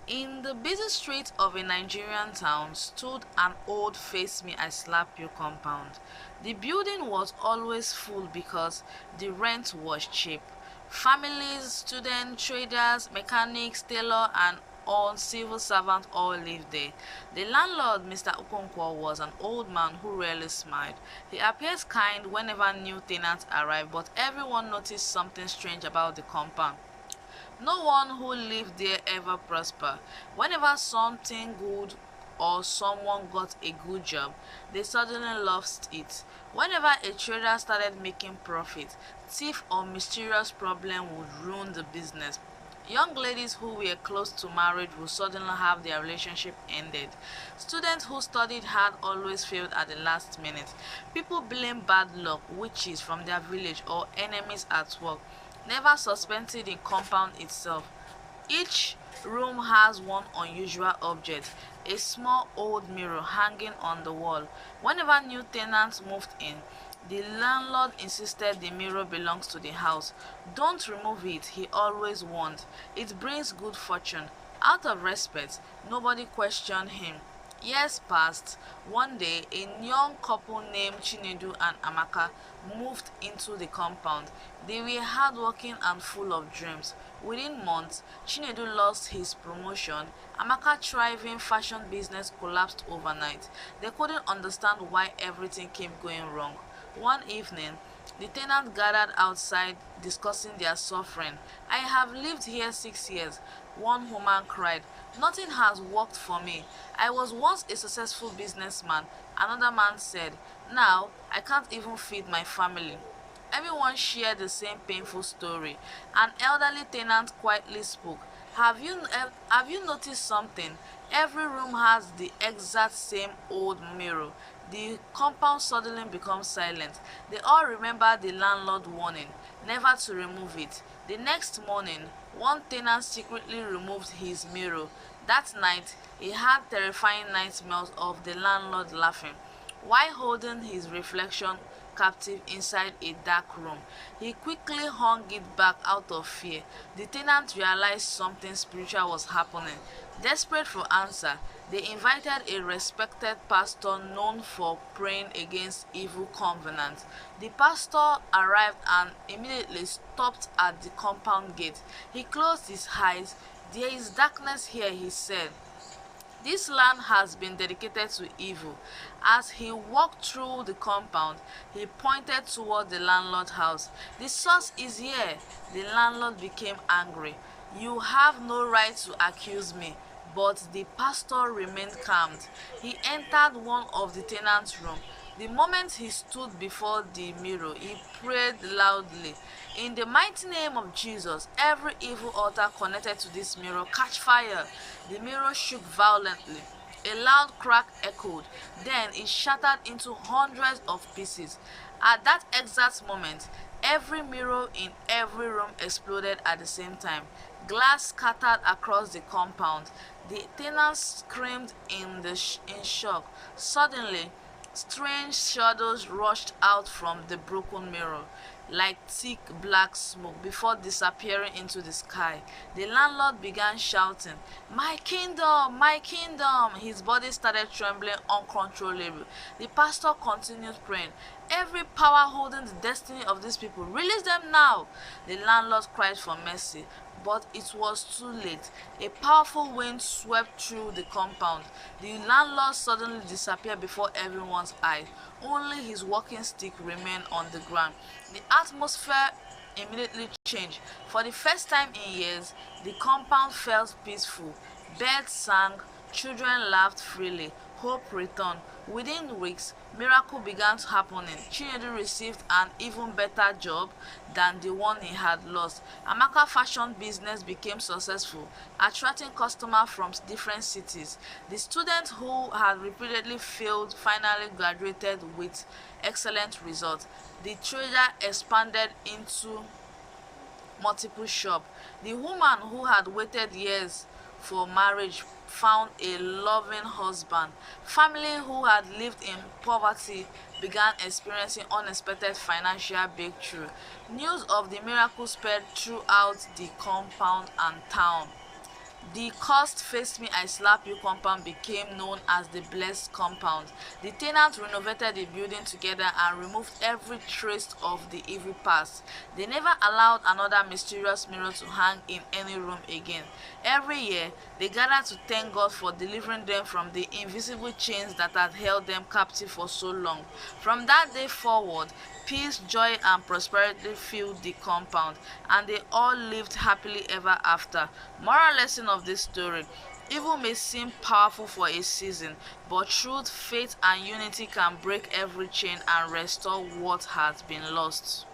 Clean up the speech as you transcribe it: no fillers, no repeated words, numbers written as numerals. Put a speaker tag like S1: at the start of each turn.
S1: In the busy streets of a Nigerian town stood an old face me I slap you compound. The building was always full because the rent was cheap. Families, students, traders, mechanics, tailor and all civil servants all lived there. The landlord, Mr. Okonkwo, was an old man who rarely smiled. He appeared kind whenever new tenants arrived, but everyone noticed something strange about the compound. No one who lived there ever prospered. Whenever something good or someone got a good job, they suddenly lost it. Whenever a trader started making profit, thief or mysterious problem would ruin the business. Young ladies who were close to marriage would suddenly have their relationship ended. Students who studied hard always failed at the last minute. People blame bad luck, witches from their village, or enemies at work, never suspecting the compound itself. Each room has one unusual object, a small old mirror hanging on the wall. Whenever new tenants moved in, the landlord insisted the mirror belongs to the house. Don't remove it, he always warned. It brings good fortune. Out of respect, nobody questioned him. Years passed. One day, a young couple named Chinedu and Amaka moved into the compound. They were hardworking and full of dreams. Within months, Chinedu lost his promotion. Amaka's thriving fashion business collapsed overnight. They couldn't understand why everything kept going wrong. One evening, the tenants gathered outside discussing their suffering. I have lived here 6 years, one woman cried. Nothing has worked for me. I was once a successful businessman, another man said. Now, I can't even feed my family. Everyone shared the same painful story. An elderly tenant quietly spoke. Have you noticed something? Every room has the exact same old mirror. The compound suddenly becomes silent. They all remember the landlord warning, never to remove it. The next morning, one tenant secretly removed his mirror. That night, he had terrifying nightmares of the landlord laughing while holding his reflection captive inside a dark room. He quickly hung it back out of fear. The tenant realized something spiritual was happening. Desperate for answer, they invited a respected pastor known for praying against evil covenants. The pastor arrived and immediately stopped at the compound gate. He closed his eyes. There is darkness here, he said. This land has been dedicated to evil. As he walked through the compound, he pointed toward the landlord's house. The source is here. The landlord became angry. You have no right to accuse me. But the pastor remained calm. He entered one of the tenants' room. The moment he stood before the mirror, he prayed loudly. In the mighty name of Jesus, every evil altar connected to this mirror catch fire. The mirror shook violently. A loud crack echoed. Then it shattered into hundreds of pieces. At that exact moment, every mirror in every room exploded at the same time. Glass scattered across the compound. The tenants screamed in shock. Suddenly, strange shadows rushed out from the broken mirror, like thick black smoke, before disappearing into the sky. The landlord began shouting, "My kingdom! My kingdom!" His body started trembling uncontrollably. The pastor continued praying, "Every power holding the destiny of these people, release them now!" The landlord cried for mercy, but it was too late. A powerful wind swept through the compound. The landlord suddenly disappeared before everyone's eyes. Only his walking stick remained on the ground. The atmosphere immediately changed. For the first time in years, the compound felt peaceful. Birds sang, children laughed freely, hope returned. Within weeks, miracles began happening. Chinedu received an even better job than the one he had lost. Amaka's fashion business became successful, attracting customers from different cities. The students who had repeatedly failed finally graduated with excellent results. The trader expanded into multiple shops. The woman who had waited years for marriage found a loving husband. Family who had lived in poverty began experiencing unexpected financial breakthrough. News of the miracle spread throughout the compound and town. The cursed face me I slap you compound became known as the blessed compound. The tenants renovated the building together and removed every trace of the evil past. They never allowed another mysterious mirror to hang in any room again. Every year, they gathered to thank God for delivering them from the invisible chains that had held them captive for so long. From that day forward, peace, joy, and prosperity filled the compound, and they all lived happily ever after. Moral lesson of this story: evil may seem powerful for a season, but truth, faith, and unity can break every chain and restore what has been lost.